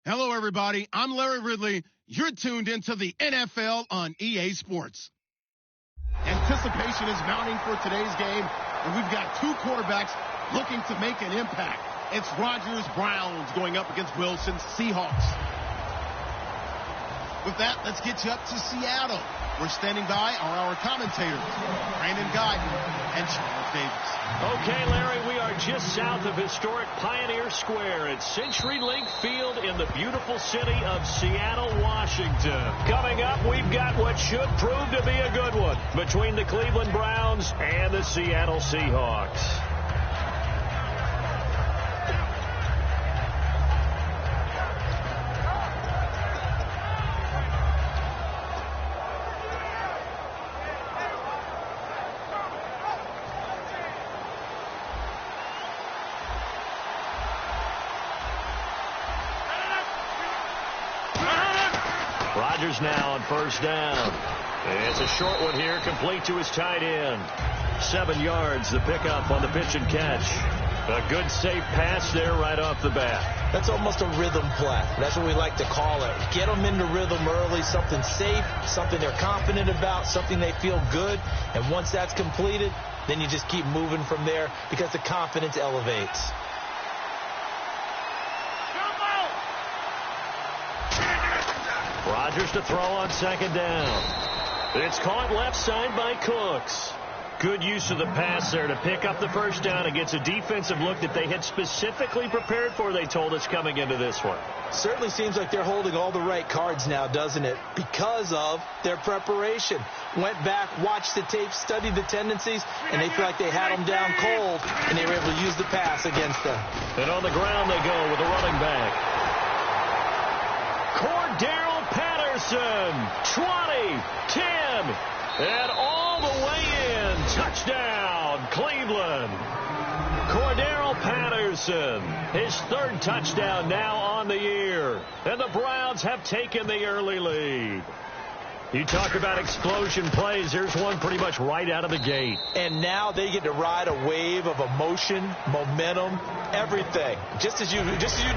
Hello, everybody. I'm Larry Ridley. You're tuned into the NFL on EA Sports. Anticipation is mounting for today's game, and we've got two quarterbacks looking to make an impact. It's Rodgers Browns going up against Wilson Seahawks. With that, let's get you up to Seattle. We're standing by our commentators, Brandon Guyton and Charles Davis. Okay, Larry, we are just south of historic Pioneer Square at CenturyLink Field in the beautiful city of Seattle, Washington. Coming up, we've got what should prove to be a good one between the Cleveland Browns and the Seattle Seahawks. Rodgers now on first down. It's a short one here, complete to his tight end. 7 yards, the pickup on the pitch and catch. A good, safe pass there right off the bat. That's almost a rhythm play. That's what we like to call it. Get them into rhythm early, something safe, something they're confident about, something they feel good. And once that's completed, then you just keep moving from there because the confidence elevates. Rodgers to throw on second down. It's caught left side by Cooks. Good use of the pass there to pick up the first down against a defensive look that they had specifically prepared for, they told us, coming into this one. Certainly seems like they're holding all the right cards now, doesn't it? Because of their preparation. Went back, watched the tape, studied the tendencies, and they feel like they had them down cold, and they were able to use the pass against them. And on the ground they go with a running back. Cordero Patterson, 20, 10, and all the way in. Touchdown, Cleveland. Cordero Patterson, his third touchdown now on the year. And the Browns have taken the early lead. You talk about explosion plays. Here's one pretty much right out of the gate. And now they get to ride a wave of emotion, momentum, everything. Just as you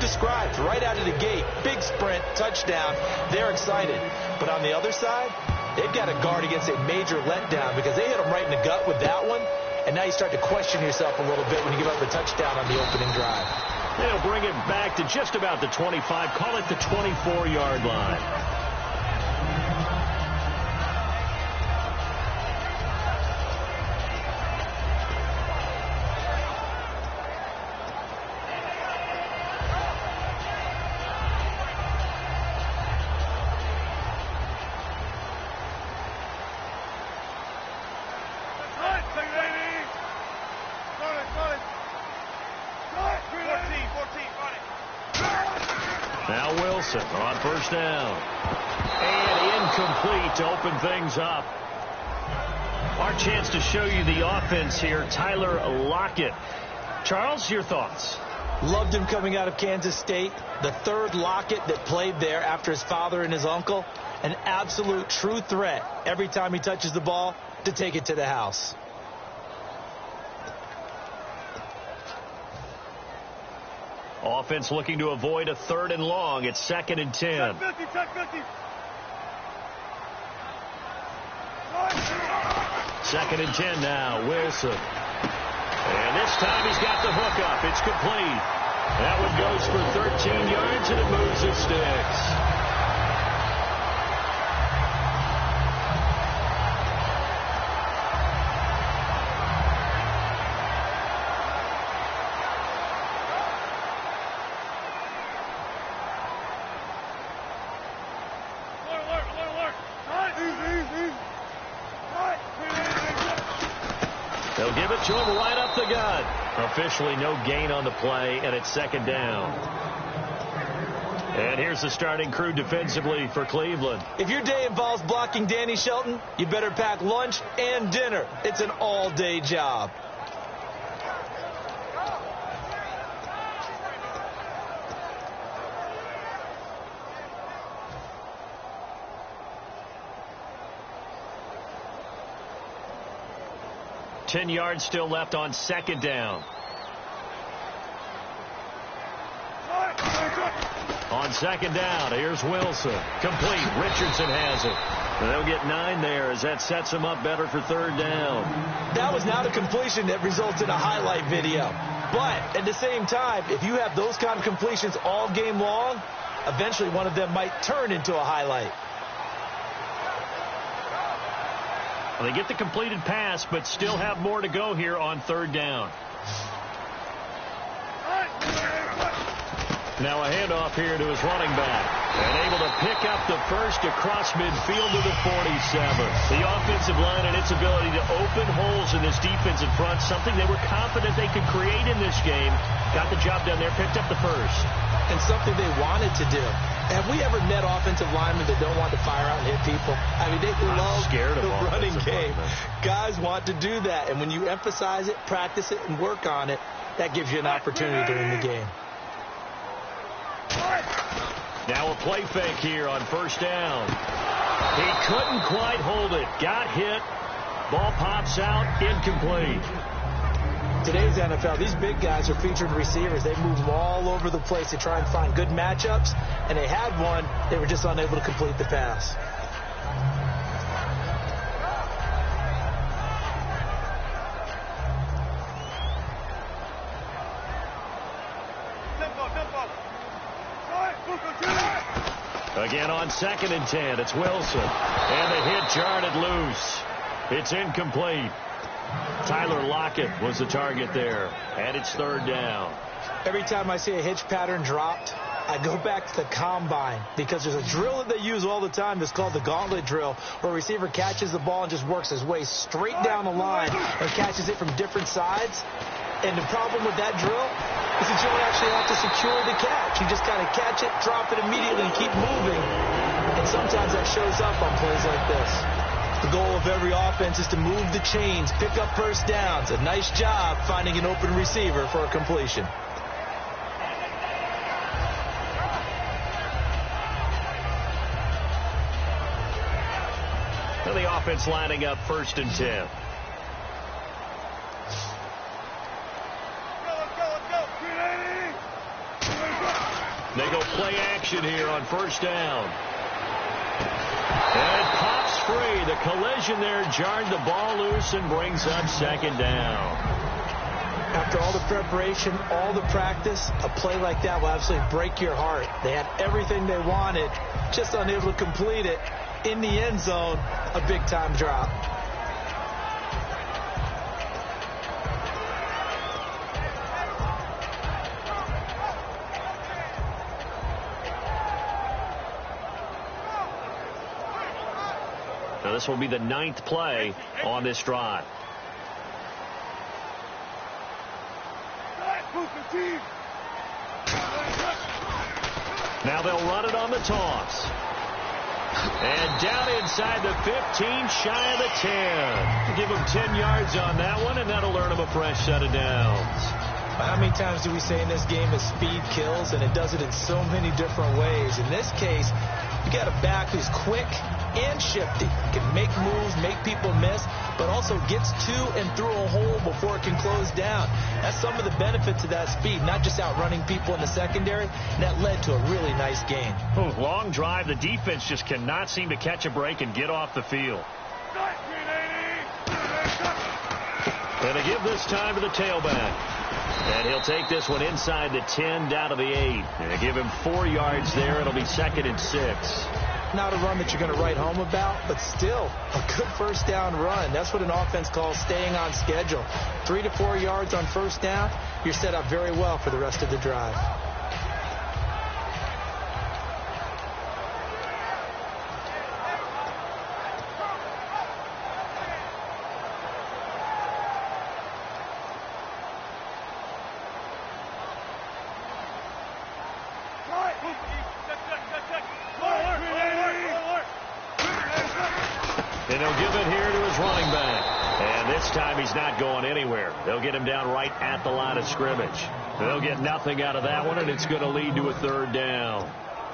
described, right out of the gate. Big sprint, touchdown. They're excited. But on the other side, they've got to guard against a major letdown because they hit them right in the gut with that one. And now you start to question yourself a little bit when you give up a touchdown on the opening drive. They'll bring it back to just about the 25. Call it the 24-yard line. Now Wilson on first down. And incomplete to open things up. Our chance to show you the offense here, Tyler Lockett. Charles, your thoughts? Loved him coming out of Kansas State. The third Lockett that played there after his father and his uncle. An absolute true threat every time he touches the ball to take it to the house. Offense looking to avoid a 3rd and long. It's 2nd and 10. Second and 10 now. Wilson. And this time he's got the hook up. It's complete. That one goes for 13 yards, and it moves his sticks. They'll give it to him right up the gut. Officially no gain on the play, and it's 2nd down. And here's the starting crew defensively for Cleveland. If your day involves blocking Danny Shelton, you better pack lunch and dinner. It's an all-day job. Ten yards still left on 2nd down. On second down, here's Wilson. Complete. Richardson has it. They'll get 9 there as that sets them up better for third down. That was not a completion that results in a highlight video. But at the same time, if you have those kind of completions all game long, eventually one of them might turn into a highlight. Well, they get the completed pass, but still have more to go here on third down. Now a handoff here to his running back. And able to pick up the first across midfield to the 47. The offensive line and its ability to open holes in this defensive front, something they were confident they could create in this game. Got the job done there, picked up the first. And something they wanted to do. Have we ever met offensive linemen that don't want to fire out and hit people? I mean, they love the running game. Guys want to do that. And when you emphasize it, practice it, and work on it, that gives you an opportunity to win the game. Now a play fake here on first down. He couldn't quite hold it. Got hit. Ball pops out. Incomplete. Today's NFL, these big guys are featured receivers. They move them all over the place to try and find good matchups. And they had one. They were just unable to complete the pass. Again on 2nd and 10, it's Wilson. And the hit jarred it loose. It's incomplete. Tyler Lockett was the target there. And it's third down. Every time I see a hitch pattern dropped, I go back to the combine because there's a drill that they use all the time that's called the gauntlet drill, where a receiver catches the ball and just works his way straight down the line and catches it from different sides. And the problem with that drill is that you don't actually have to secure the catch. You just kind of catch it, drop it immediately, and keep moving. And sometimes that shows up on plays like this. The goal of every offense is to move the chains, pick up first downs. A nice job finding an open receiver for a completion. And the offense lining up 1st and 10. They go play action here on first down. And it pops free. The collision there jarred the ball loose and brings up 2nd down. After all the preparation, all the practice, a play like that will absolutely break your heart. They had everything they wanted, just unable to complete it. In the end zone, a big-time drop. Now this will be the 9th play on this drive. Now they'll run it on the toss. And down inside the 15, shy of the 10. Give them 10 yards on that one, and that'll earn them a fresh set of downs. How many times do we say in this game that speed kills, and it does it in so many different ways? In this case, you got a back who's quick and shifty, can make moves, make people miss, but also gets to and through a hole before it can close down. That's some of the benefits of that speed, not just outrunning people in the secondary. And that led to a really nice gain. Long drive. The defense just cannot seem to catch a break and get off the field. And they give this time to the tailback. And he'll take this one inside the 10 down to the 8. And they give him 4 yards there. It'll be 2nd and 6. Not a run that you're going to write home about, but still a good first down run. That's what an offense calls staying on schedule. 3 to 4 yards on first down, you're set up very well for the rest of the drive. And he'll give it here to his running back. And this time he's not going anywhere. They'll get him down right at the line of scrimmage. They'll get nothing out of that one, and it's going to lead to a 3rd down.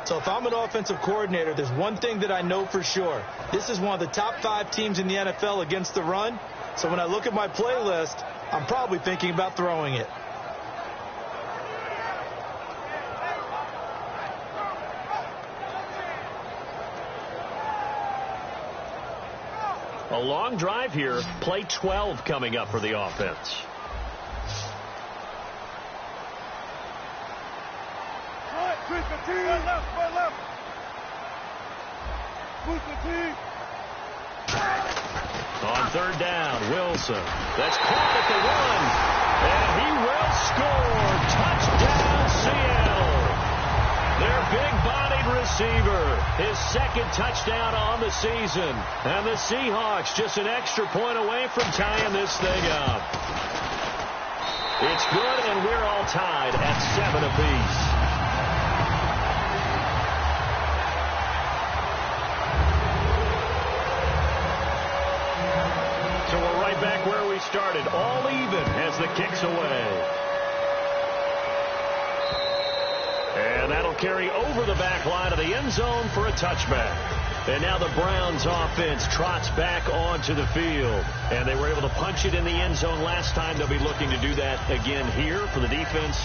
So if I'm an offensive coordinator, there's one thing that I know for sure. This is one of the top 5 teams in the NFL against the run. So when I look at my playlist, I'm probably thinking about throwing it. A long drive here. Play 12 coming up for the offense. On third down, Wilson. That's caught at the 1. And he will score. Touchdown, Seattle. Their big-bodied receiver. His second touchdown on the season. And the Seahawks just an extra point away from tying this thing up. It's good, and we're all tied at 7 apiece. So we're right back where we started, all even as the kick's away. And that'll carry over the back line of the end zone for a touchback. And now the Browns offense trots back onto the field. And they were able to punch it in the end zone last time. They'll be looking to do that again here for the defense.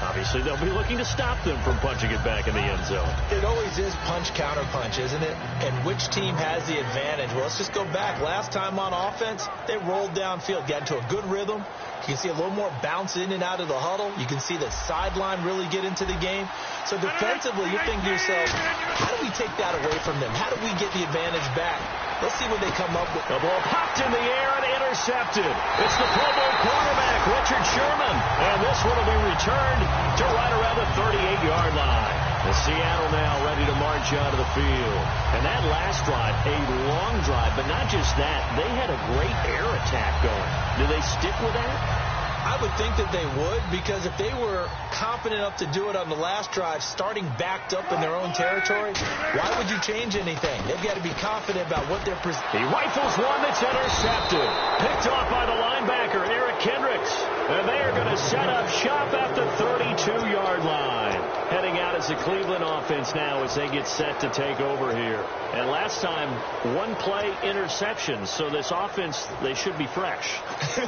Obviously, they'll be looking to stop them from punching it back in the end zone. It always is punch, counter punch, isn't it? And which team has the advantage? Well, let's just go back. Last time on offense, they rolled downfield, got into a good rhythm. You can see a little more bounce in and out of the huddle. You can see the sideline really get into the game. So defensively, you're thinking to yourself, how do we take that away from them? How do we get the advantage back? Let's see what they come up with. The ball popped in the air and intercepted. It's the Pro Bowl quarterback, Richard Sherman. And this one will be returned to right around the 38-yard line. The Seattle now ready to march onto the field. And that last drive, a long drive, but not just that. They had a great air attack going. Do they stick with that? I would think that they would, because if they were confident enough to do it on the last drive, starting backed up in their own territory, why would you change anything? They've got to be confident about what they're presenting. He rifles one that's intercepted. Picked off by the linebacker, Eric Kendricks. And they are going to set up shop at the 32-yard line. Heading out as the Cleveland offense now as they get set to take over here. And last time, one-play interception. So this offense, they should be fresh.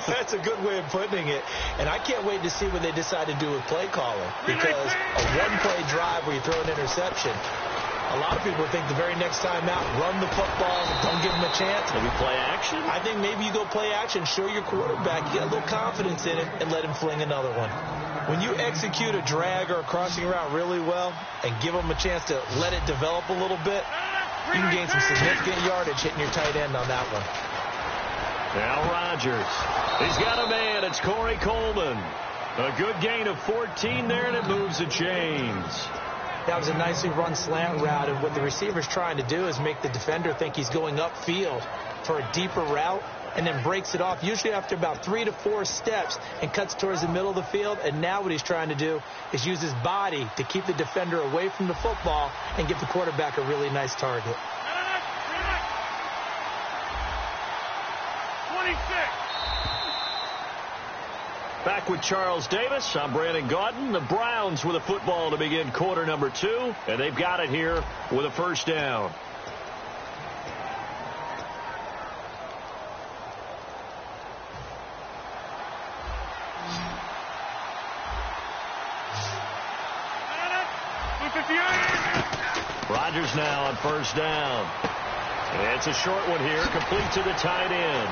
That's a good way of putting it. And I can't wait to see what they decide to do with play calling. Because a one-play drive where you throw an interception, a lot of people think the very next time out, run the football, don't give them a chance. Maybe play action? I think maybe you go play action, show your quarterback, you get a little confidence in it, and let him fling another one. When you execute a drag or a crossing route really well and give them a chance to let it develop a little bit, you can gain some significant yardage hitting your tight end on that one. Now Rodgers. He's got a man. It's Corey Coleman. A good gain of 14 there, and it moves the chains. That was a nicely run slant route, and what the receiver's trying to do is make the defender think he's going upfield for a deeper route, and then breaks it off, usually after about 3 to 4 steps, and cuts towards the middle of the field. And now what he's trying to do is use his body to keep the defender away from the football and give the quarterback a really nice target. 26. Back with Charles Davis. I'm Brandon Gaudin. The Browns with a football to begin quarter number 2, and they've got it here with a first down. Rodgers now on first down. It's a short one here, complete to the tight end.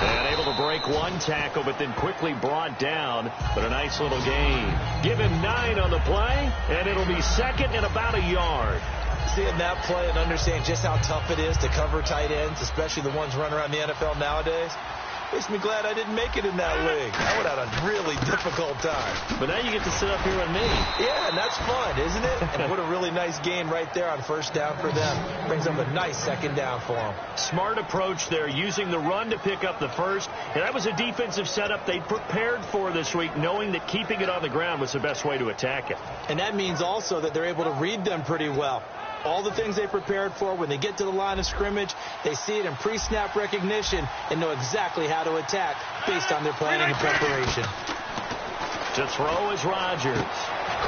And able to break one tackle, but then quickly brought down. But a nice little gain. Give him 9 on the play, and it'll be second and about a yard. Seeing that play and understanding just how tough it is to cover tight ends, especially the ones running around the NFL nowadays, makes me glad I didn't make it in that league. I would have had a really difficult time. But now you get to sit up here with me. Yeah, and that's fun, isn't it? And what a really nice gain right there on first down for them. Brings up a nice second down for them. Smart approach there, using the run to pick up the first. And that was a defensive setup they prepared for this week, knowing that keeping it on the ground was the best way to attack it. And that means also that they're able to read them pretty well. All the things they prepared for, when they get to the line of scrimmage, they see it in pre-snap recognition and know exactly how to attack based on their planning and preparation. To throw is Rodgers.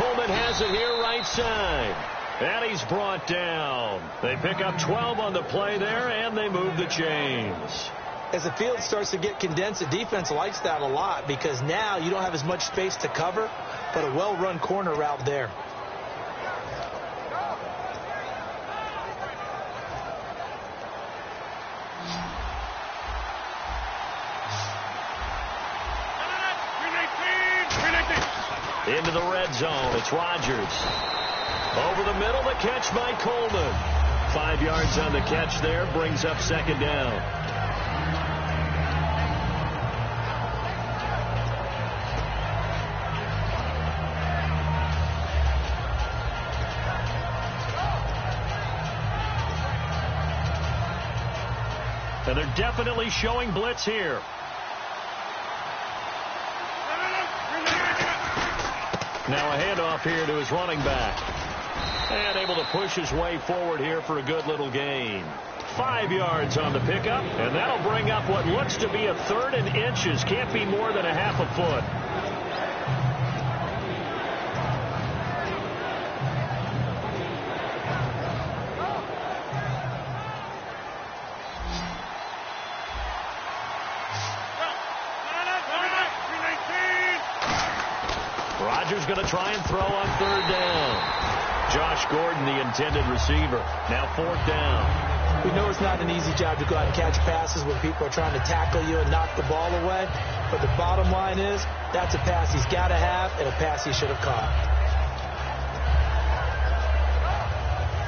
Coleman has it here right side. And he's brought down. They pick up 12 on the play there, and they move the chains. As the field starts to get condensed, the defense likes that a lot because now you don't have as much space to cover, but a well-run corner route there. Into the red zone. It's Rodgers. Over the middle, the catch by Coleman. 5 yards on the catch there, brings up second down. And they're definitely showing blitz here. Now a handoff here to his running back. And able to push his way forward here for a good little gain. 5 yards on the pickup. And that'll bring up what looks to be a 3rd and inches. Can't be more than a half a foot. Rodgers going to try and throw on 3rd down. Josh Gordon, the intended receiver. Now 4th down. We know it's not an easy job to go out and catch passes when people are trying to tackle you and knock the ball away. But the bottom line is, that's a pass he's got to have and a pass he should have caught.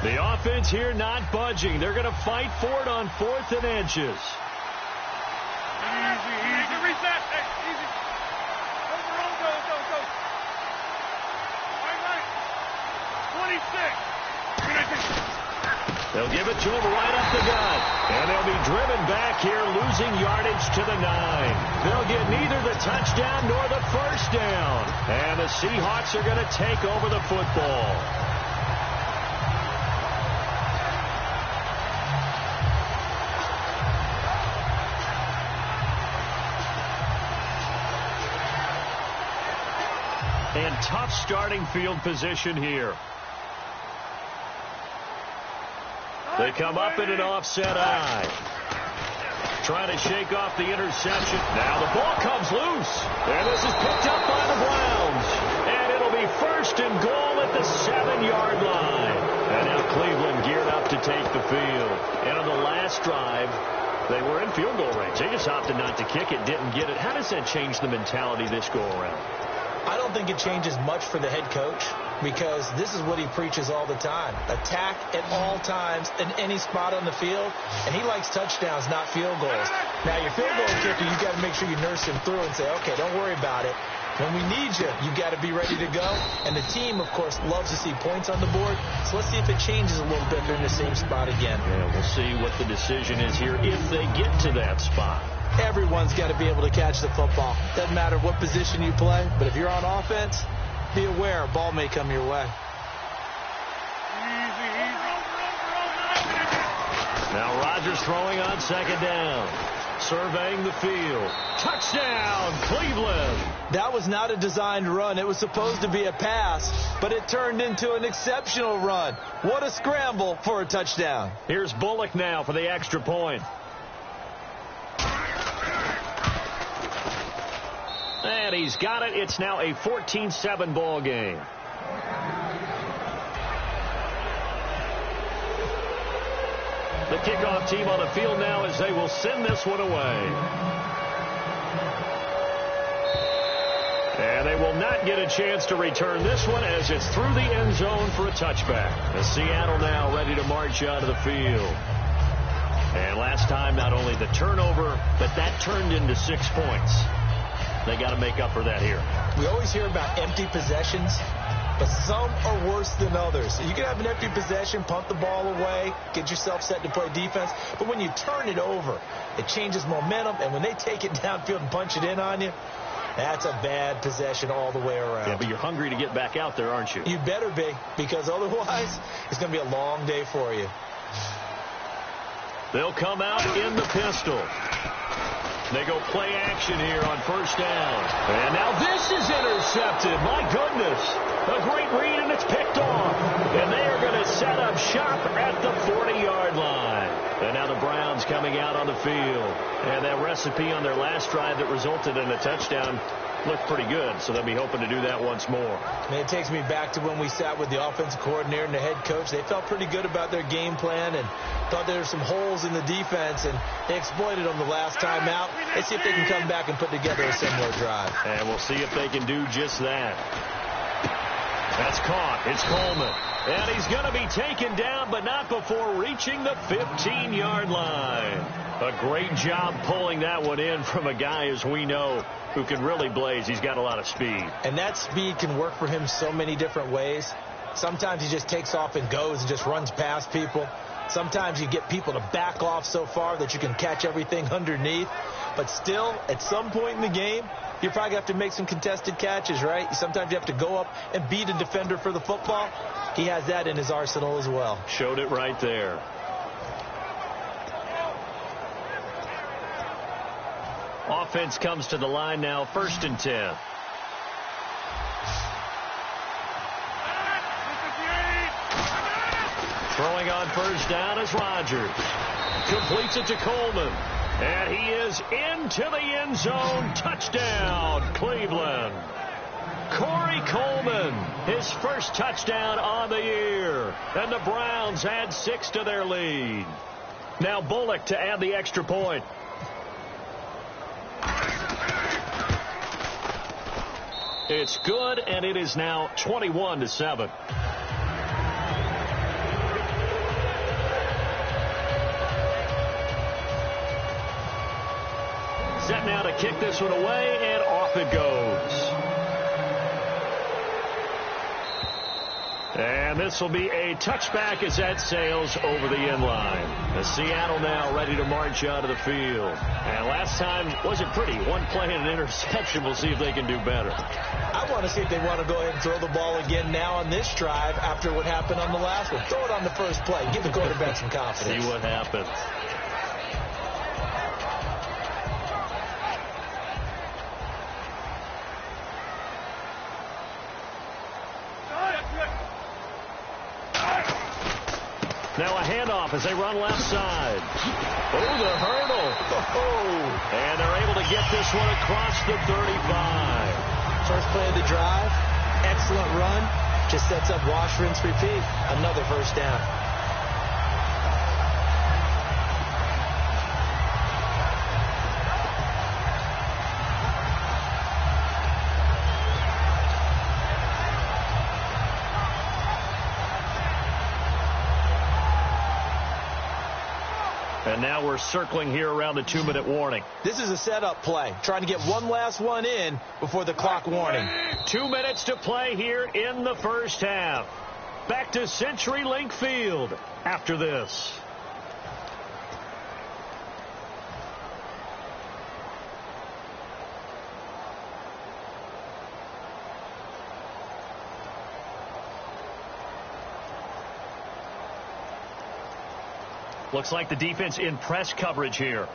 The offense here not budging. They're going to fight for it on 4th and inches. Easy, reset. Hey, easy. Go. 26. They'll give it to him right up the gut. And they'll be driven back here, losing yardage to the 9. They'll get neither the touchdown nor the first down. And the Seahawks are going to take over the football. And tough starting field position here. They come up in an offset eye. Trying to shake off the interception. Now the ball comes loose. And this is picked up by the Browns. And it'll be 1st and goal at the 7-yard line. And now Cleveland geared up to take the field. And on the last drive, they were in field goal range. They just opted not to kick it, didn't get it. How does that change the mentality this go around? I don't think it changes much for the head coach, because this is what he preaches all the time. Attack at all times in any spot on the field, and he likes touchdowns, not field goals. Now, your field goal kicker, you've got to make sure you nurse him through and say, okay, don't worry about it. When we need you, you've got to be ready to go. And the team, of course, loves to see points on the board. So let's see if it changes a little bit. They're in the same spot again. Yeah, we'll see what the decision is here if they get to that spot. Everyone's got to be able to catch the football. Doesn't matter what position you play, but if you're on offense, be aware a ball may come your way. Now Rodgers throwing on 2nd down. Surveying the field. Touchdown, Cleveland. That was not a designed run. It was supposed to be a pass, but it turned into an exceptional run. What a scramble for a touchdown. Here's Bullock now for the extra point. And he's got it. It's now a 14-7 ball game. The kickoff team on the field now as they will send this one away. And they will not get a chance to return this one as it's through the end zone for a touchback. As Seattle now ready to march out of the field. And last time, not only the turnover, but that turned into 6 points. They got to make up for that here. We always hear about empty possessions, but some are worse than others. You can have an empty possession, punt the ball away, get yourself set to play defense, but when you turn it over, it changes momentum, and when they take it downfield and punch it in on you, that's a bad possession all the way around. Yeah, but you're hungry to get back out there, aren't you? You better be, because otherwise it's going to be a long day for you. They'll come out in the pistol. They go play action here on 1st down. And now this is intercepted. My goodness. A great read, and it's picked off. And they are going to set up shop at the 40-yard line. And now the Browns coming out on the field. And that recipe on their last drive that resulted in a touchdown looked pretty good, so they'll be hoping to do that once more. And it takes me back to when we sat with the offensive coordinator and the head coach. They felt pretty good about their game plan and thought there were some holes in the defense, and they exploited them the last time out. Let's see if they can come back and put together a similar drive. And we'll see if they can do just that. That's caught. It's Coleman. And he's going to be taken down, but not before reaching the 15-yard line. A great job pulling that one in from a guy, as we know, who can really blaze. He's got a lot of speed. And that speed can work for him so many different ways. Sometimes he just takes off and goes and just runs past people. Sometimes you get people to back off so far that you can catch everything underneath. But still, at some point in the game, you probably have to make some contested catches, right? Sometimes you have to go up and beat a defender for the football. He has that in his arsenal as well. Showed it right there. Offense comes to the line now, 1st and 10. Throwing on 1st down is Rodgers. Completes it to Coleman. And he is into the end zone. Touchdown, Cleveland. Corey Coleman, his first touchdown on the year. And the Browns add 6 to their lead. Now Bullock to add the extra point. It's good, and it is now 21-7. Set now to kick this one away, and off it goes. And this will be a touchback as that sails over the end line. As Seattle now ready to march out of the field. And last time wasn't pretty. One play and an interception. We'll see if they can do better. I want to see if they want to go ahead and throw the ball again now on this drive after what happened on the last one. Throw it on the first play. Give the quarterback some confidence. See what happens. Now a handoff as they run left side. Oh, the hurdle. Oh. And they're able to get this one across the 35. First play of the drive. Excellent run. Just sets up wash, rinse, repeat. Another 1st down. And now we're circling here around the 2-minute warning. This is a setup play. Trying to get one last one in before the clock warning. 2 minutes to play here in the first half. Back to CenturyLink Field after this. Looks like the defense in press coverage here.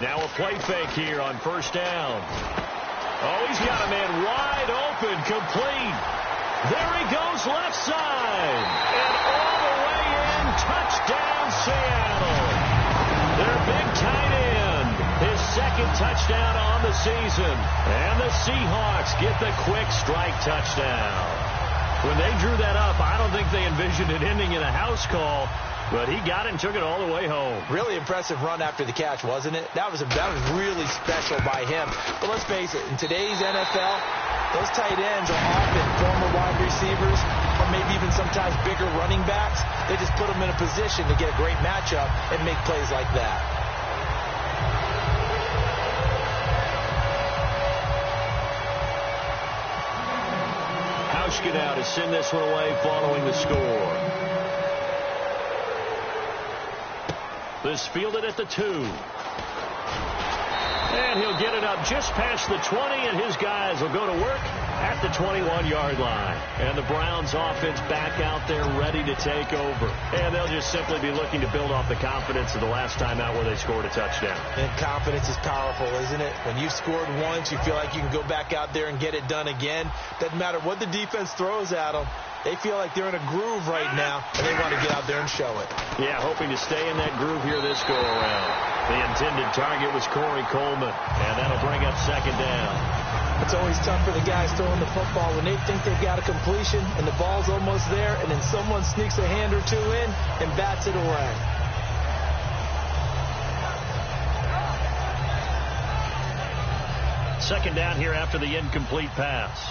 Now a play fake here on 1st down. Oh, he's got a man wide open, complete. There he goes, left side. And all the way in, touchdown Seattle. Their big tight end. His 2nd touchdown on the season. And the Seahawks get the quick strike touchdown. When they drew that up, I don't think they envisioned it ending in a house call, but he got it and took it all the way home. Really impressive run after the catch, wasn't it? That was really special by him. But let's face it, in today's NFL, those tight ends are often former wide receivers or maybe even sometimes bigger running backs. They just put them in a position to get a great matchup and make plays like that. Now to send this one away following the score. This fielded at the 2. And he'll get it up just past the 20, and his guys will go to work at the 21-yard line. And the Browns offense back out there ready to take over. And they'll just simply be looking to build off the confidence of the last time out where they scored a touchdown. And confidence is powerful, isn't it? When you've scored once, you feel like you can go back out there and get it done again. Doesn't matter what the defense throws at them. They feel like they're in a groove right now, and they want to get out there and show it. Yeah, hoping to stay in that groove here this go-around. The intended target was Corey Coleman, and that'll bring up second down. It's always tough for the guys throwing the football when they think they've got a completion and the ball's almost there, and then someone sneaks a hand or two in and bats it away. Second down here after the incomplete pass.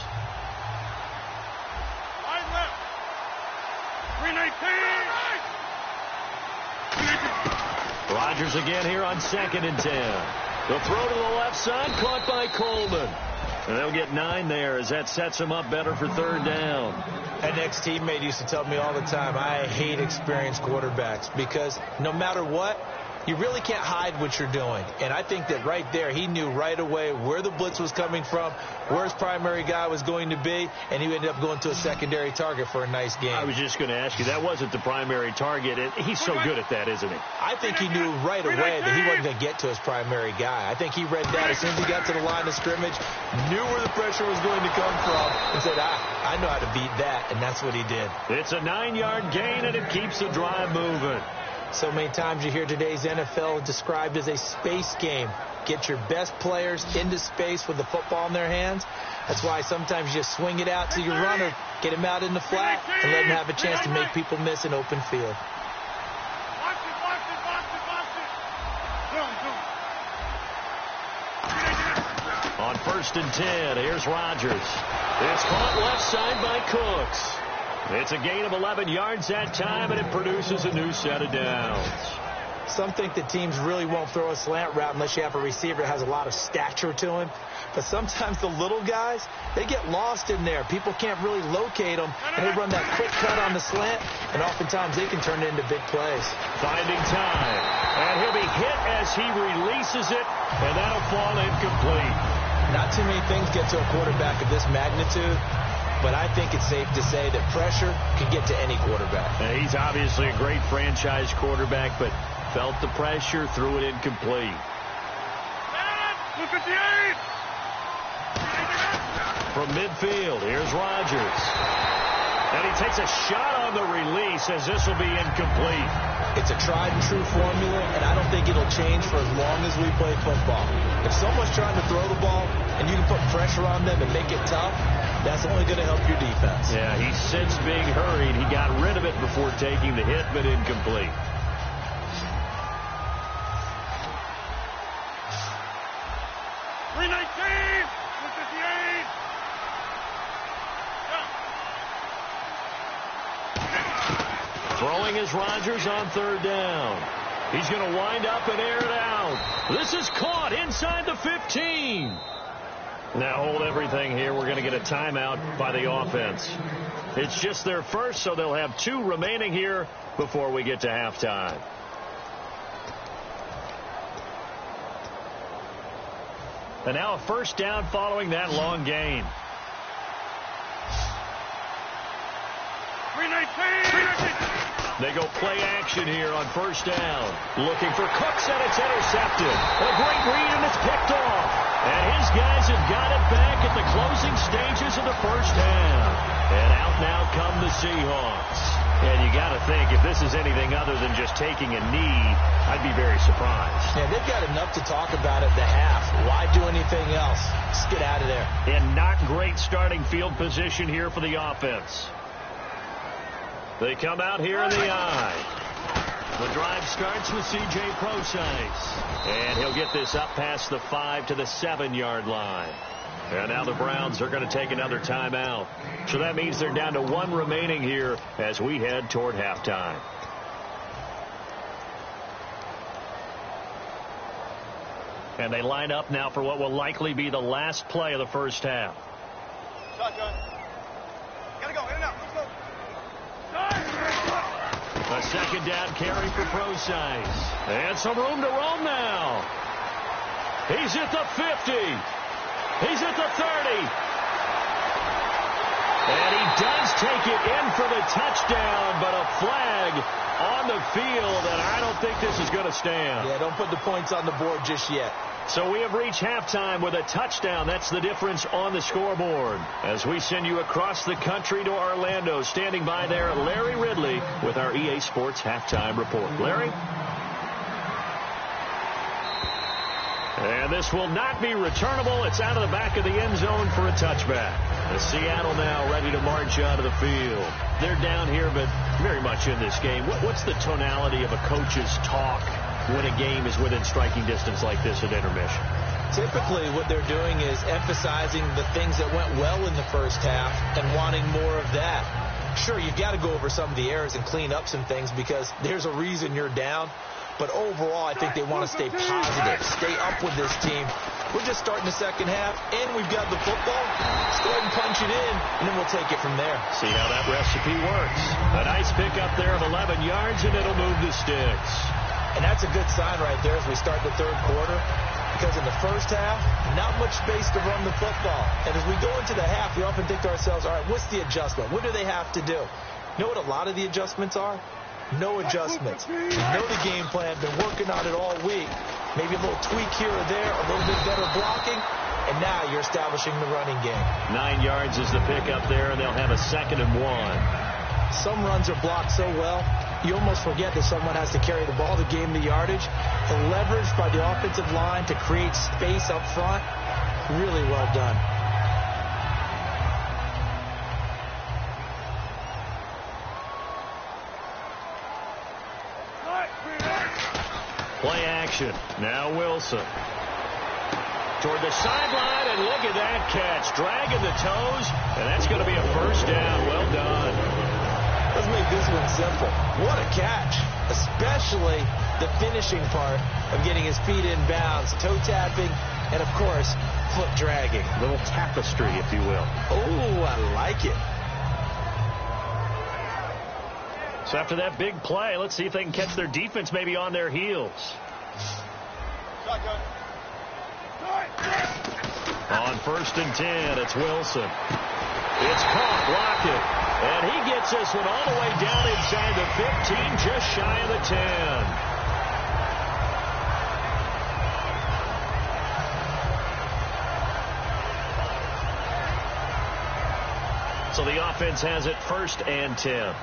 Wide left. 319. Rodgers again here on 2nd and 10. The throw to the left side, caught by Coleman. And they'll get 9 there as that sets them up better for 3rd down. An ex-teammate used to tell me all the time, I hate experienced quarterbacks because no matter what, you really can't hide what you're doing. And I think that right there, he knew right away where the blitz was coming from, where his primary guy was going to be, and he ended up going to a secondary target for a nice game. I was just going to ask you, that wasn't the primary target. He's so good at that, isn't he? I think he knew right away that he wasn't going to get to his primary guy. I think he read that as soon as he got to the line of scrimmage, knew where the pressure was going to come from, and said, I know how to beat that, and that's what he did. It's a 9-yard gain, and it keeps the drive moving. So many times you hear today's NFL described as a space game. Get your best players into space with the football in their hands. That's why sometimes you just swing it out to your runner, get him out in the flat, and let him have a chance to make people miss an open field. Box it. On 1st and 10, here's Rodgers. It's caught left side by Cooks. It's a gain of 11 yards that time, and it produces a new set of downs. Some think that teams really won't throw a slant route unless you have a receiver that has a lot of stature to him. But sometimes the little guys, they get lost in there. People can't really locate them, and they run that quick cut on the slant, and oftentimes they can turn it into big plays. Finding time, and he'll be hit as he releases it, and that'll fall incomplete. Not too many things get to a quarterback of this magnitude, but I think it's safe to say that pressure can get to any quarterback. Now, he's obviously a great franchise quarterback, but felt the pressure, threw it incomplete. 258. From midfield, here's Rodgers. And he takes a shot on the release as this will be incomplete. It's a tried and true formula, and I don't think it'll change for as long as we play football. If someone's trying to throw the ball and you can put pressure on them and make it tough, that's only going to help your defense. Yeah, he sensed being hurried. He got rid of it before taking the hit, but incomplete. Throwing is Rodgers on 3rd down. He's going to wind up and air it out. This is caught inside the 15. Now hold everything here. We're going to get a timeout by the offense. It's just their first, so they'll have 2 remaining here before we get to halftime. And now a 1st down following that long gain. 319. They go play action here on 1st down. Looking for Cooks, and it's intercepted. A great read, and it's picked off. And his guys have got it back at the closing stages of the 1st half. And out now come the Seahawks. And you got to think, if this is anything other than just taking a knee, I'd be very surprised. Yeah, they've got enough to talk about at the half. Why do anything else? Just get out of there. And not great starting field position here for the offense. They come out here in the eye. The drive starts with C.J. Procise. And he'll get this up past the 5 to the 7-yard line. And now the Browns are going to take another timeout. So that means they're down to 1 remaining here as we head toward halftime. And they line up now for what will likely be the last play of the 1st half. Shotgun. Gotta go, in and out. Let's go. A 2nd down carry for Procise. And some room to roam now. He's at the 50. He's at the 30. And he does take it in for the touchdown, but a flag on the field, and I don't think this is going to stand. Yeah, don't put the points on the board just yet. So we have reached halftime with a touchdown. That's the difference on the scoreboard. As we send you across the country to Orlando, standing by there, Larry Ridley with our EA Sports Halftime Report. Larry? And this will not be returnable. It's out of the back of the end zone for a touchback. As Seattle now ready to march out of the field. They're down here, but very much in this game. What's the tonality of a coach's talk when a game is within striking distance like this at intermission? Typically, what they're doing is emphasizing the things that went well in the first half and wanting more of that. Sure, you've got to go over some of the errors and clean up some things because there's a reason you're down. But overall, I think they want to stay positive, stay up with this team. We're just starting the second half, and we've got the football. Let's go ahead and punch it in, and then we'll take it from there. See how that recipe works. A nice pickup there of 11 yards, and it'll move the sticks. And that's a good sign right there as we start the third quarter. Because in the first half, not much space to run the football. And as we go into the half, we often think to ourselves, all right, what's the adjustment? What do they have to do? You know what a lot of the adjustments are? No adjustments. You know the game plan, been working on it all week. Maybe a little tweak here or there, a little bit better blocking, and now you're establishing the running game. 9 yards is the pickup there, and they'll have a 2nd and 1. Some runs are blocked so well, you almost forget that someone has to carry the ball to gain the yardage. The leverage by the offensive line to create space up front, really well done. Play action. Now Wilson. Toward the sideline, and look at that catch. Dragging the toes, and that's going to be a first down. Well done. Let's make this one simple. What a catch, especially the finishing part of getting his feet in bounds, toe tapping, and, of course, foot dragging. A little tapestry, if you will. Oh, I like it. So after that big play, let's see if they can catch their defense maybe on their heels. Shotgun. On 1st and 10, it's Wilson. It's caught, blocked it. And he gets this one all the way down inside the 15, just shy of the 10. So the offense has it 1st and 10.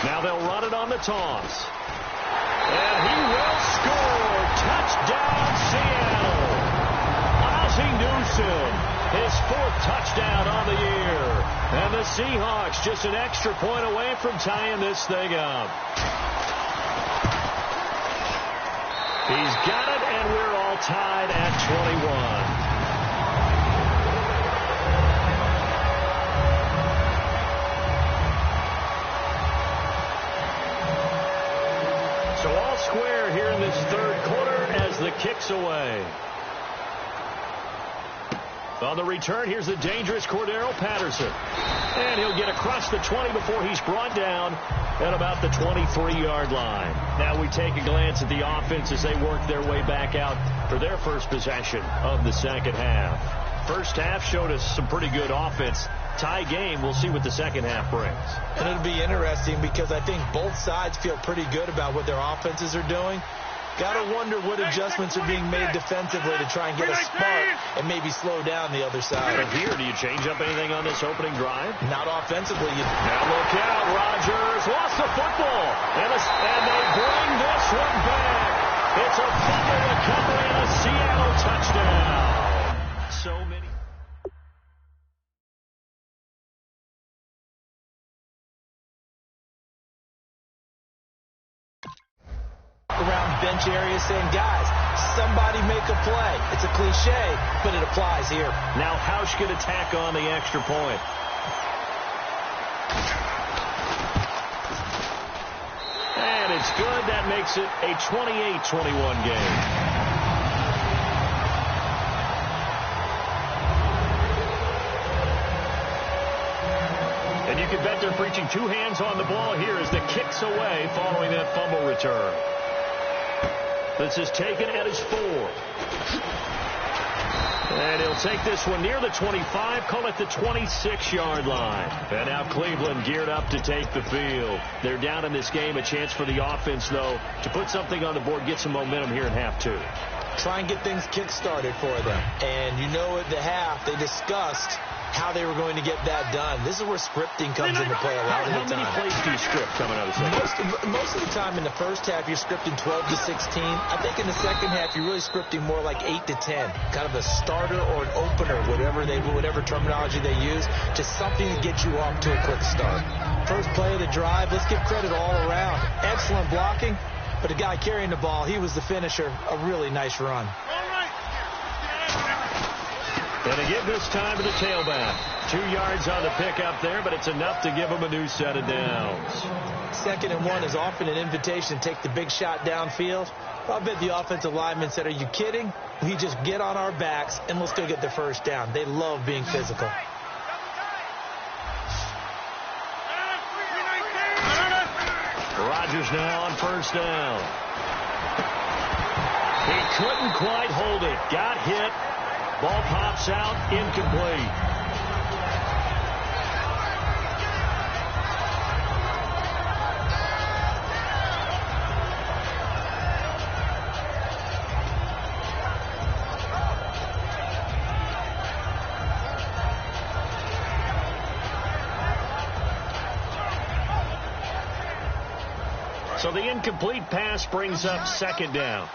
Now they'll run it on the toss. And he will score. Touchdown, Seattle. Ozzie Newsome, his 4th touchdown on the year. And the Seahawks just an extra point away from tying this thing up. He's got it, and we're all tied at 21. So all square here in this third quarter as the kick's away. On the return, here's the dangerous Cordero Patterson. And he'll get across the 20 before he's brought down at about the 23-yard line. Now we take a glance at the offense as they work their way back out for their first possession of the second half. First half showed us some pretty good offense. Tie game, we'll see what the second half brings. And it'll be interesting because I think both sides feel pretty good about what their offenses are doing. Got to wonder what adjustments are being made defensively to try and get a spark and maybe slow down the other side. But here, do you change up anything on this opening drive? Not offensively. Now look out, Rodgers lost the football. And they bring this one back. It's a fumble recovery and a Seattle touchdown. So many. Around bench area saying, guys, somebody make a play. It's a cliche, but it applies here. Now Hausch going to tack on the extra point. And it's good. That makes it a 28-21 game. And you can bet they're preaching 2 hands on the ball here as the kick's away following that fumble return. This is taken at his 4. And he'll take this one near the 25, call it the 26-yard line. And now Cleveland geared up to take the field. They're down in this game, a chance for the offense, though, to put something on the board, get some momentum here in half 2. Try and get things kick-started for them. And you know at the half, they discussed how they were going to get that done. This is where scripting comes into play a lot of the time. How many plays do you script coming out of the second? Most of the time in the first half, you're scripting 12 to 16. I think in the second half, you're really scripting more like 8 to 10. Kind of a starter or an opener, whatever terminology they use. Just something to get you off to a quick start. First play of the drive, let's give credit all around. Excellent blocking, but the guy carrying the ball, he was the finisher. A really nice run. And to give this time to the tailback. 2 yards on the pickup there, but it's enough to give him a new set of downs. 2nd and 1 is often an invitation to take the big shot downfield. I bet the offensive lineman said, are you kidding? We just get on our backs and let's go get the first down. They love being physical. Rodgers now on first down. He couldn't quite hold it. Got hit. Ball pops out, incomplete. So the incomplete pass brings up 2nd down.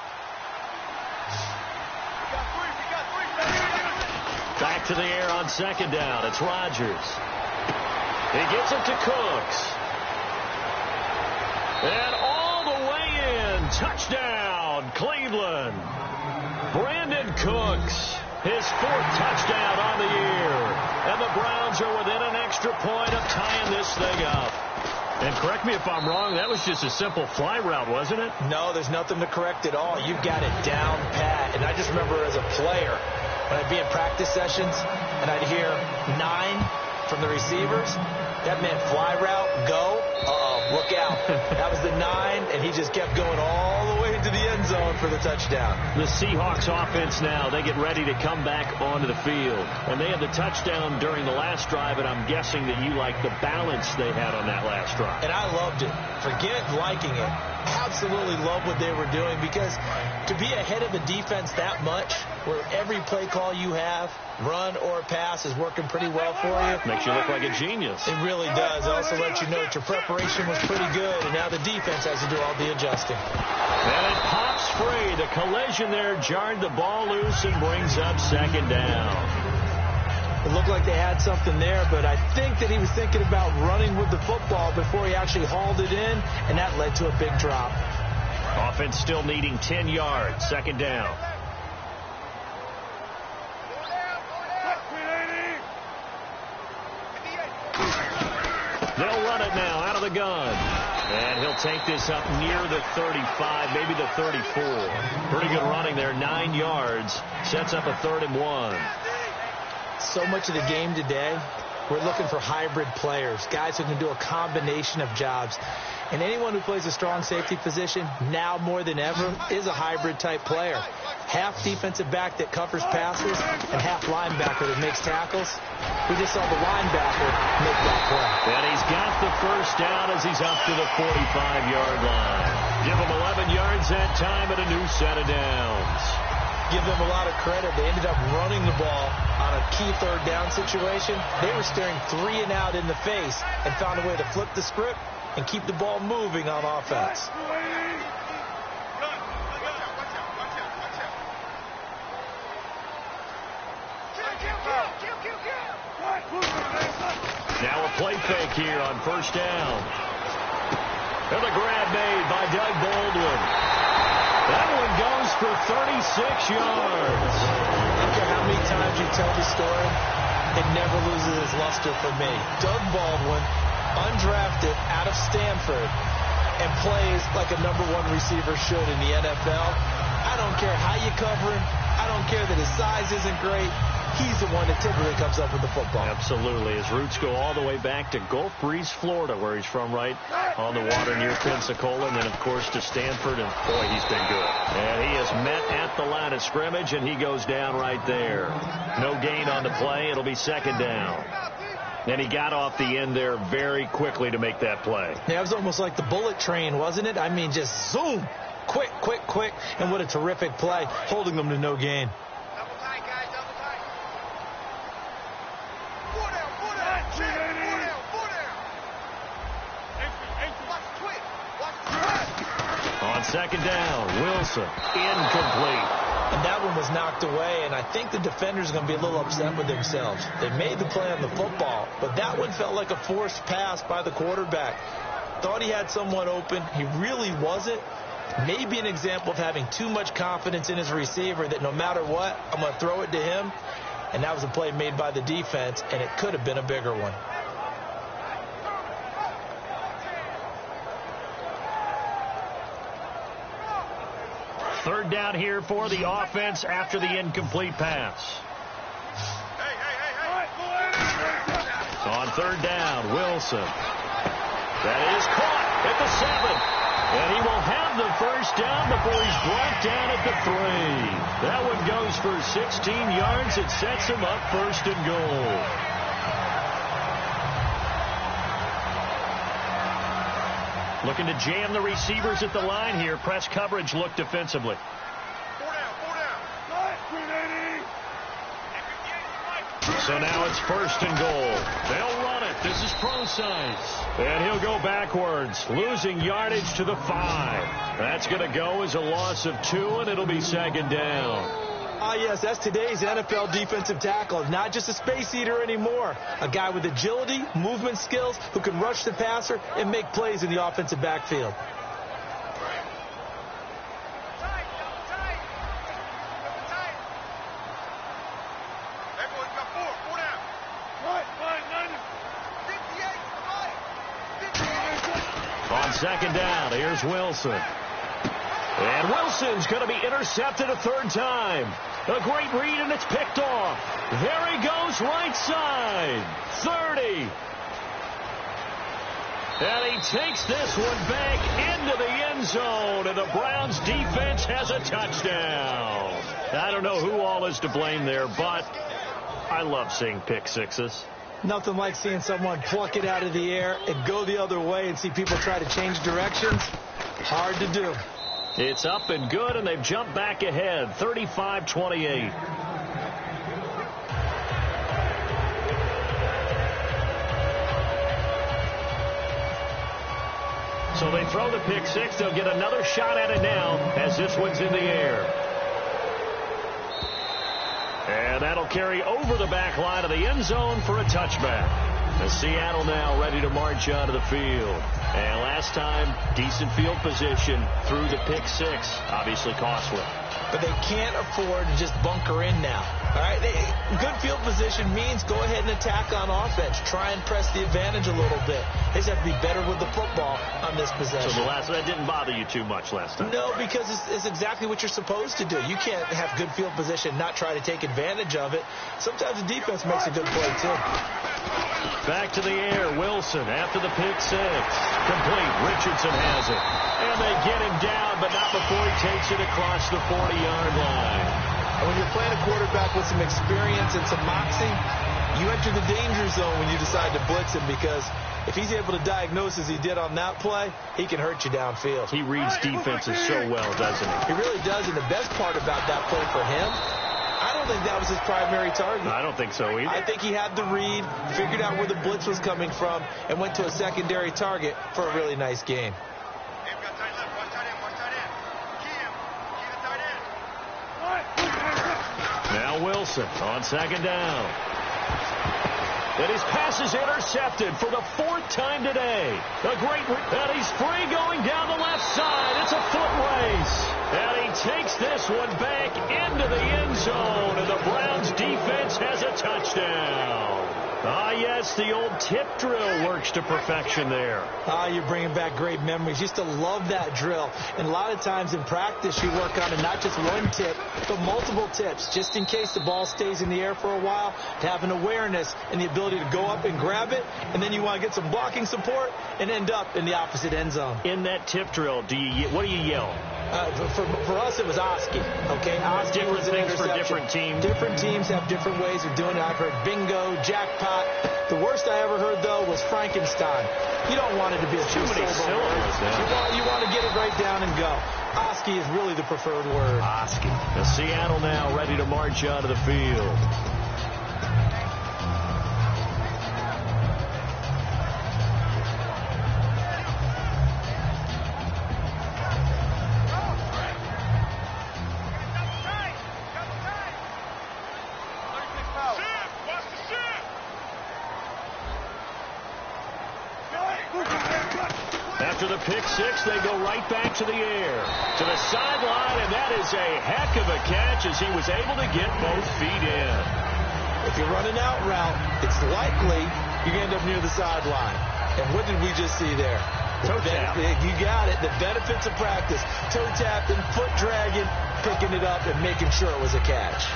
Back to the air on 2nd down. It's Rodgers. He gets it to Cooks. And all the way in. Touchdown, Cleveland. Brandon Cooks, his 4th touchdown on the year. And the Browns are within an extra point of tying this thing up. And correct me if I'm wrong, that was just a simple fly route, wasn't it? No, there's nothing to correct at all. You've got it down pat. And I just remember as a player, when I'd be in practice sessions and I'd hear 9 from the receivers, that meant fly route, go, look out. That was the 9, and he just kept going all the way into the end zone for the touchdown. The Seahawks offense now, they get ready to come back onto the field. And they had the touchdown during the last drive, and I'm guessing that you like the balance they had on that last drive. And I loved it. Forget liking it. Absolutely love what they were doing, because to be ahead of a defense that much, where every play call you have, run or pass, is working pretty well for you. Makes you look like a genius. It really does. It also lets you know that your preparation was pretty good, and now the defense has to do all the adjusting. And it pops free. The collision there jarred the ball loose and brings up 2nd down. It looked like they had something there, but I think that he was thinking about running with the football before he actually hauled it in, and that led to a big drop. Offense still needing 10 yards. 2nd down. They'll run it now out of the gun. And he'll take this up near the 35, maybe the 34. Pretty good running there, 9 yards. Sets up a 3rd and 1. So much of the game today, we're looking for hybrid players, guys who can do a combination of jobs. And anyone who plays a strong safety position, now more than ever, is a hybrid type player. Half defensive back that covers passes and half linebacker that makes tackles. We just saw the linebacker make that play. And he's got the first down as he's up to the 45-yard line. Give him 11 yards that time and a new set of downs. Give them a lot of credit. They ended up running the ball on a key 3rd down situation. They were staring 3 and out in the face and found a way to flip the script and keep the ball moving on offense. Now a play fake here on first down. And the grab made by Doug Baldwin. That one goes for 36 yards. I don't care how many times you tell the story, it never loses its luster for me. Doug Baldwin, undrafted out of Stanford, and plays like a #1 receiver should in the NFL. I don't care how you cover him. I don't care that his size isn't great. He's the one that typically comes up with the football. Absolutely. His roots go all the way back to Gulf Breeze, Florida, where he's from, right on the water near Pensacola, and then, of course, to Stanford, and, boy, he's been good. And he is met at the line of scrimmage, and he goes down right there. No gain on the play. It'll be 2nd down. And he got off the end there very quickly to make that play. Yeah, it was almost like the bullet train, wasn't it? I mean, just zoom. Quick, quick, quick. And what a terrific play, holding them to no gain. second down. Wilson, incomplete. And that one was knocked away, and I think the defender's going to be a little upset with themselves. They made the play on the football, but that one felt like a forced pass by the quarterback. Thought he had someone open. He really wasn't. Maybe an example of having too much confidence in his receiver that no matter what, I'm going to throw it to him. And that was a play made by the defense, and it could have been a bigger one. Third down here for the offense after the incomplete pass. On third down, Wilson. That is caught at the 7. And he will have the first down before he's brought down at the 3. That one goes for 16 yards. It sets him up first and goal. Looking to jam the receivers at the line here. Press coverage look defensively. 4 down. So now it's first and goal. They'll run it. This is Procise. And he'll go backwards, losing yardage to the 5. That's going to go as a loss of 2, and it'll be second down. Yes, that's today's NFL defensive tackle. Not just a space eater anymore. A guy with agility, movement skills, who can rush the passer and make plays in the offensive backfield. Everyone's got 4 down. On second down, here's Wilson. And Wilson's going to be intercepted a third time. A great read, and it's picked off. There he goes, right side. 30. And he takes this one back into the end zone, and the Browns defense has a touchdown. I don't know who all is to blame there, but I love seeing pick sixes. Nothing like seeing someone pluck it out of the air and go the other way and see people try to change directions. Hard to do. It's up and good, and they've jumped back ahead, 35-28. So they throw the pick six. They'll get another shot at it now as this one's in the air. And that'll carry over the back line of the end zone for a touchback. The Seattle now ready to march onto the field. And last time, decent field position through the pick six. Obviously costly. But they can't afford to just bunker in now. All right, good field position means go ahead and attack on offense. Try and press the advantage a little bit. They just have to be better with the football on this possession. So that didn't bother you too much last time? No, because it's exactly what you're supposed to do. You can't have good field position and not try to take advantage of it. Sometimes the defense makes a good play, too. Back to the air, Wilson after the pick six. Complete, Richardson has it. And they get him down, but not before he takes it across the 40-yard line. And when you're playing a quarterback with some experience and some moxie, you enter the danger zone when you decide to blitz him, because if he's able to diagnose as he did on that play, he can hurt you downfield. He reads defenses so well, doesn't he? He really does, and the best part about that play for him, I don't think that was his primary target. I don't think so either. I think he had the read, figured out where the blitz was coming from, and went to a secondary target for a really nice game. Now Wilson on second down. And his pass is intercepted for the 4th time today. And he's free going down the left side. It's a foot race. And he takes this one back into the end zone. And the Browns defense has a touchdown. Yes, the old tip drill works to perfection there. You're bringing back great memories. Used to love that drill. And a lot of times in practice, you work on it, not just one tip, but multiple tips, just in case the ball stays in the air for a while, to have an awareness and the ability to go up and grab it, and then you want to get some blocking support and end up in the opposite end zone. In that tip drill, what do you yell? For us, it was Oski. Okay, Oski different was an things for interception. different teams. Different teams have different ways of doing it. I've heard bingo, jackpot. The worst I ever heard, though, was Frankenstein. You don't want it to be a too many syllables. You want to get it right down and go. Oski is really the preferred word. Oski. The Seattle now ready to march onto the field. After the pick six, they go right back to the air, to the sideline, and that is a heck of a catch as he was able to get both feet in. If you're running out route, it's likely you're going to end up near the sideline. And what did we just see there? Toe tap. You got it. The benefits of practice. Toe tapping, foot dragging, picking it up, and making sure it was a catch.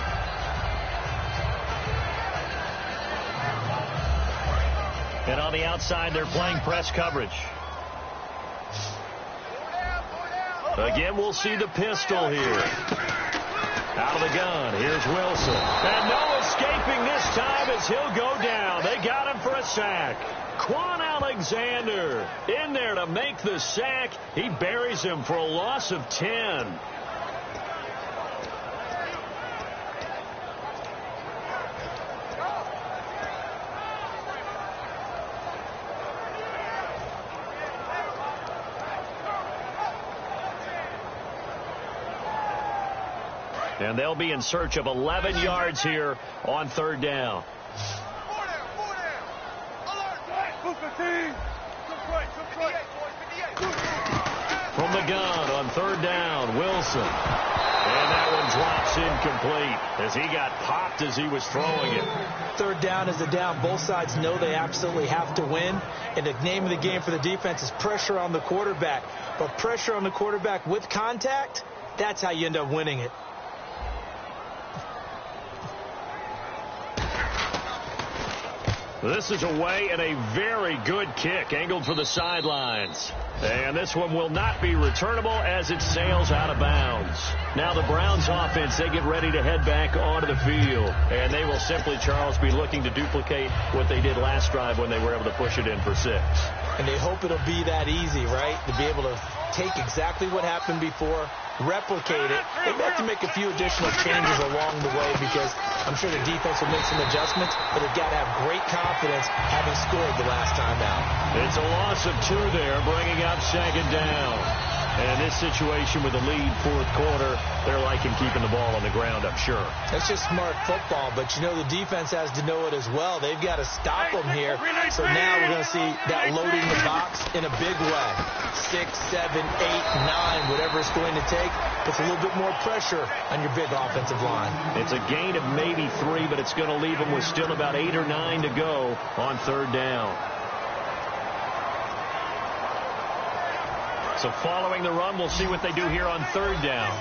And on the outside, they're playing press coverage. Again, we'll see the pistol here. Out of the gun, here's Wilson. And no escaping this time as he'll go down. They got him for a sack. Quan Alexander in there to make the sack. He buries him for a loss of 10. And they'll be in search of 11 yards here on third down. From the gun on third down, Wilson. And that one drops incomplete as he got popped as he was throwing it. Third down is a down. Both sides know they absolutely have to win. And the name of the game for the defense is pressure on the quarterback. But pressure on the quarterback with contact, that's how you end up winning it. This is away and a very good kick angled for the sidelines. And this one will not be returnable as it sails out of bounds. Now the Browns offense, they get ready to head back onto the field. And they will simply, Charles, be looking to duplicate what they did last drive when they were able to push it in for 6. And they hope it'll be that easy, right? To be able to take exactly what happened before, replicate it. They have to make a few additional changes along the way because I'm sure the defense will make some adjustments, but they've got to have great confidence having scored the last time out. It's a loss of 2 there, bringing up second down. And this situation with the lead fourth quarter, they're liking keeping the ball on the ground, I'm sure. That's just smart football, but you know the defense has to know it as well. They've got to stop them here. So now we're going to see that loading the box in a big way. 6, 7, 8, 9, whatever it's going to take. Puts a little bit more pressure on your big offensive line. It's a gain of maybe 3, but it's going to leave them with still about 8 or 9 to go on third down. So following the run, we'll see what they do here on third down.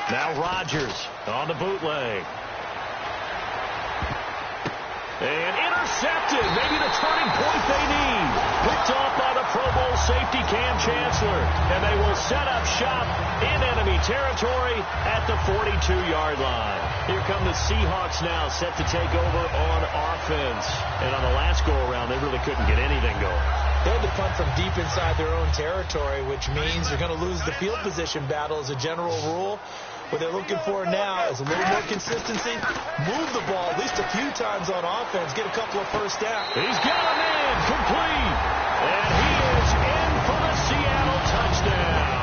Now Rodgers on the bootleg. And intercepted. Maybe the turning point they need. Picked off by the Pro Bowl safety Cam Chancellor. And they will set up shop in enemy territory at the 42-yard line. Here come the Seahawks now set to take over on offense. And on the last go-around, they really couldn't get anything going. They had to punt from deep inside their own territory, which means they're going to lose the field position battle as a general rule. What they're looking for now is a little more consistency. Move the ball at least a few times on offense. Get a couple of first downs. He's got a man complete. And he is in for the Seattle touchdown.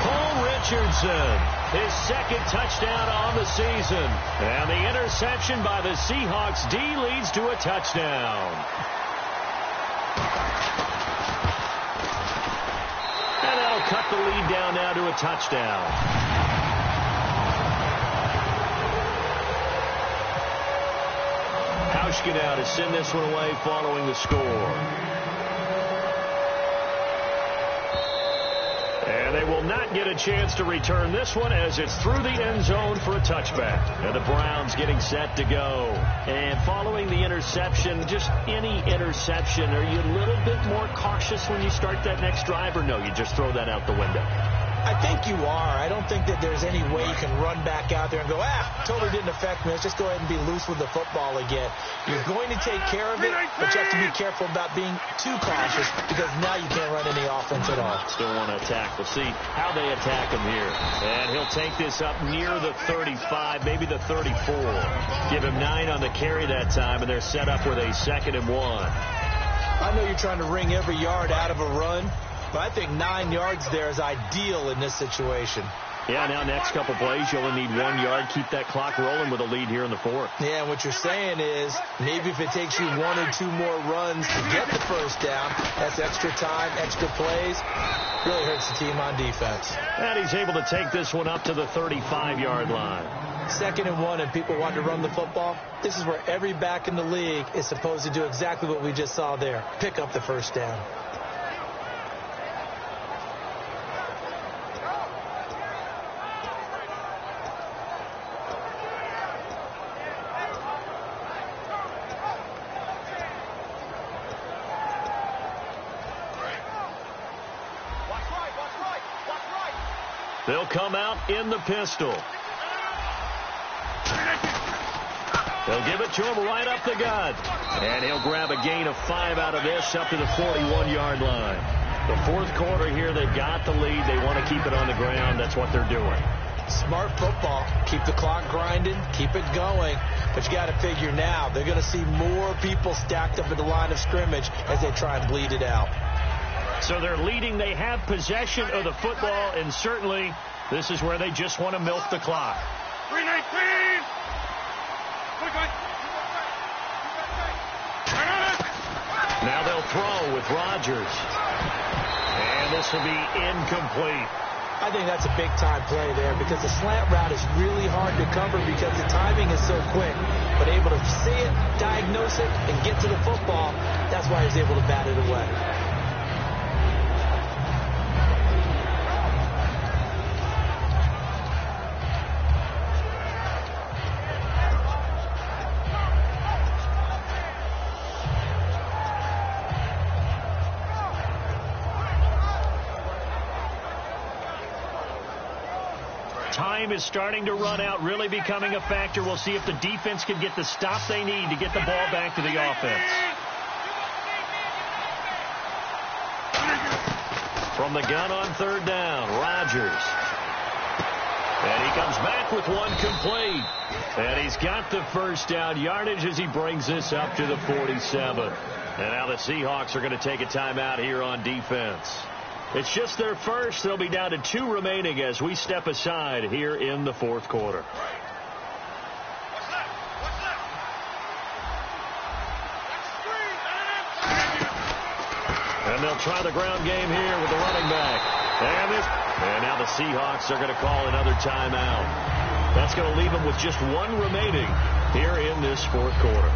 Paul Richardson, his second touchdown on the season. And the interception by the Seahawks D leads to a touchdown. And that'll cut the lead down now to a touchdown. Hauschka now to send this one away following the score. And they will not get a chance to return this one as it's through the end zone for a touchback. And the Browns getting set to go. And following the interception, just any interception, are you a little bit more cautious when you start that next drive, or no, you just throw that out the window? I think you are. I don't think that there's any way you can run back out there and go, totally didn't affect me. Let's just go ahead and be loose with the football again. You're going to take care of it, but you have to be careful about being too cautious because now you can't run any offense at all. Still want to attack. We'll see how they attack him here. And he'll take this up near the 35, maybe the 34. Give him 9 on the carry that time, and they're set up with a 2nd and 1. I know you're trying to wring every yard out of a run, But I think 9 yards there is ideal in this situation. Yeah, now next couple plays, you only need 1 yard. Keep that clock rolling with a lead here in the fourth. Yeah, and what you're saying is maybe if it takes you 1 or 2 more runs to get the first down, that's extra time, extra plays. Really hurts the team on defense. And he's able to take this one up to the 35-yard line. 2nd and 1, and people want to run the football. This is where every back in the league is supposed to do exactly what we just saw there. Pick up the first down. They'll come out in the pistol. They'll give it to him right up the gut. And he'll grab a gain of 5 out of this up to the 41-yard line. The fourth quarter here, they've got the lead. They want to keep it on the ground. That's what they're doing. Smart football. Keep the clock grinding. Keep it going. But you got to figure now, they're going to see more people stacked up at the line of scrimmage as they try and bleed it out. So they're leading. They have possession of the football, and certainly this is where they just want to milk the clock. 319. Now they'll throw with Rodgers. And this will be incomplete. I think that's a big-time play there because the slant route is really hard to cover because the timing is so quick. But able to see it, diagnose it, and get to the football, that's why he's able to bat it away. Time is starting to run out, really becoming a factor. We'll see if the defense can get the stop they need to get the ball back to the offense. From the gun on 3rd down, Rodgers. And he comes back with one complete. And he's got the first down yardage as he brings this up to the 47. And now the Seahawks are going to take a timeout here on defense. It's just their first. They'll be down to 2 remaining as we step aside here in the fourth quarter. And they'll try the ground game here with the running back. And now the Seahawks are going to call another timeout. That's going to leave them with just 1 remaining here in this fourth quarter.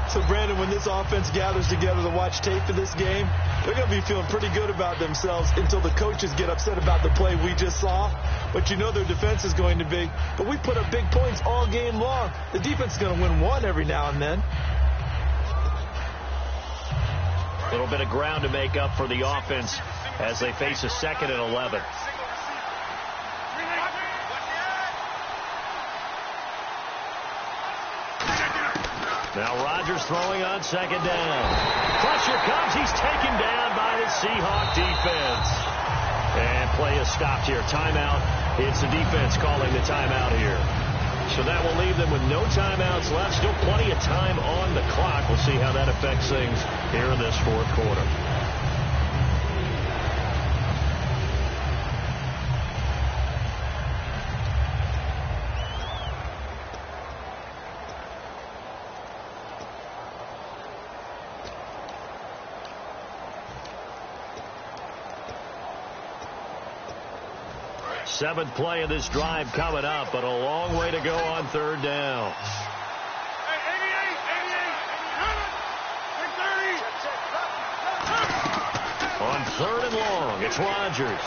So, Brandon, when this offense gathers together to watch tape for this game, they're going to be feeling pretty good about themselves until the coaches get upset about the play we just saw. But you know their defense is going to be. But we put up big points all game long. The defense is going to win one every now and then. A little bit of ground to make up for the offense as they face a 2nd and 11. Now Rodgers throwing on 2nd down. Pressure comes. He's taken down by the Seahawk defense. And play is stopped here. Timeout. It's the defense calling the timeout here. So that will leave them with no timeouts left. Still plenty of time on the clock. We'll see how that affects things here in this fourth quarter. Seventh play of this drive coming up, but a long way to go on 3rd down. On 3rd and long, it's Rodgers.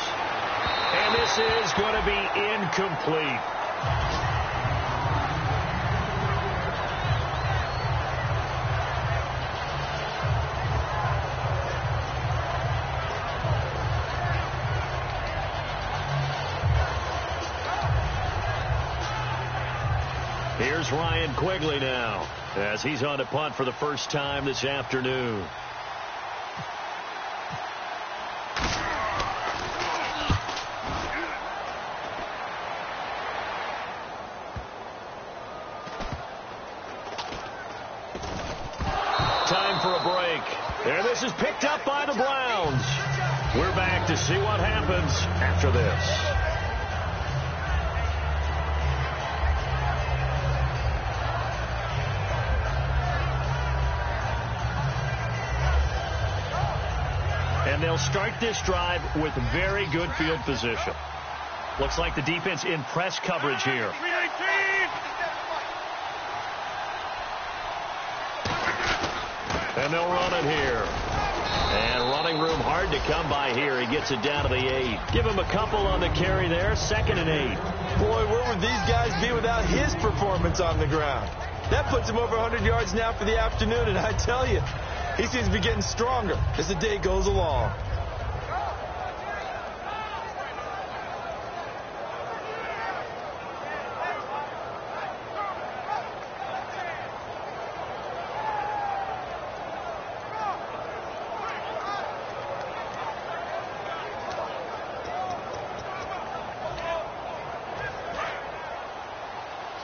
And this is going to be incomplete. Here's Ryan Quigley now as he's on to punt for the first time this afternoon. Time for a break. And this is picked up by the Browns. We're back to see what happens after this. And they'll start this drive with very good field position. Looks like the defense in press coverage here. And they'll run it here. And running room hard to come by here. He gets it down to the 8. Give him a couple on the carry there. 2nd and 8. Boy, where would these guys be without his performance on the ground? That puts him over 100 yards now for the afternoon, and I tell you, he seems to be getting stronger as the day goes along.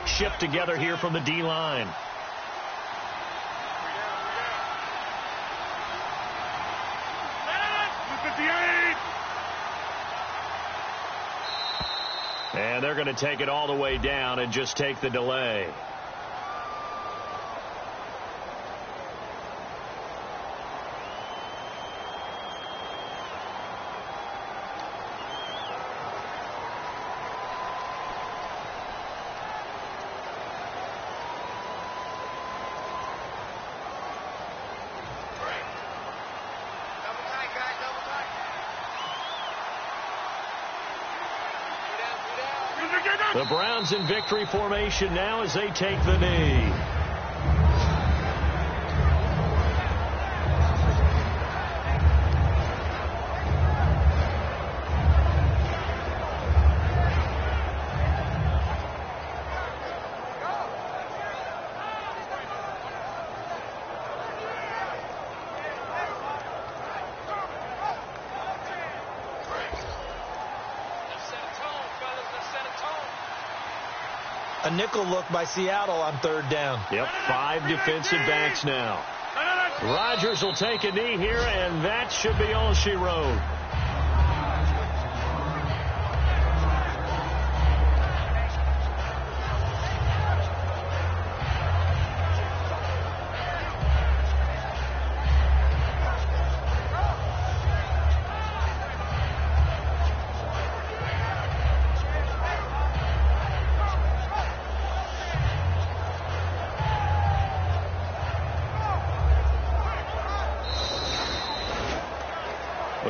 Shift together here from the D-line. And they're going to take it all the way down and just take the delay. The Browns in victory formation now as they take the knee. A nickel look by Seattle on 3rd down. Yep, 5 defensive backs now. Rodgers will take a knee here, and that should be all she wrote.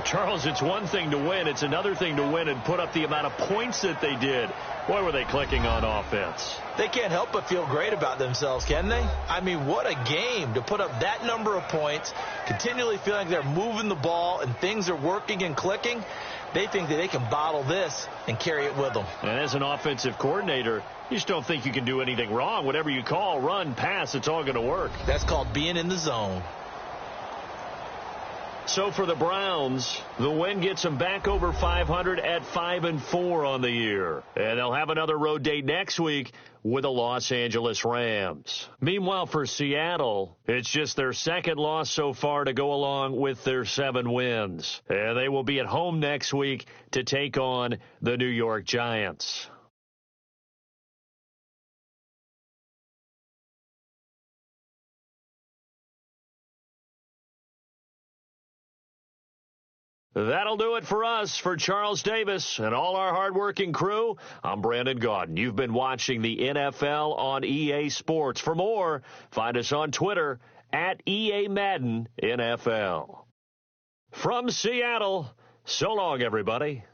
Charles, it's one thing to win. It's another thing to win and put up the amount of points that they did. Boy, were they clicking on offense. They can't help but feel great about themselves, can they? I mean, what a game to put up that number of points, continually feeling like they're moving the ball and things are working and clicking. They think that they can bottle this and carry it with them. And as an offensive coordinator, you just don't think you can do anything wrong. Whatever you call, run, pass, it's all going to work. That's called being in the zone. So for the Browns, the win gets them back over 500 at 5-4 on the year. And they'll have another road date next week with the Los Angeles Rams. Meanwhile, for Seattle, it's just their 2nd loss so far to go along with their 7 wins. And they will be at home next week to take on the New York Giants. That'll do it for us. For Charles Davis and all our hardworking crew, I'm Brandon Gaudin. You've been watching the NFL on EA Sports. For more, find us on Twitter at EA Madden NFL. From Seattle, so long, everybody.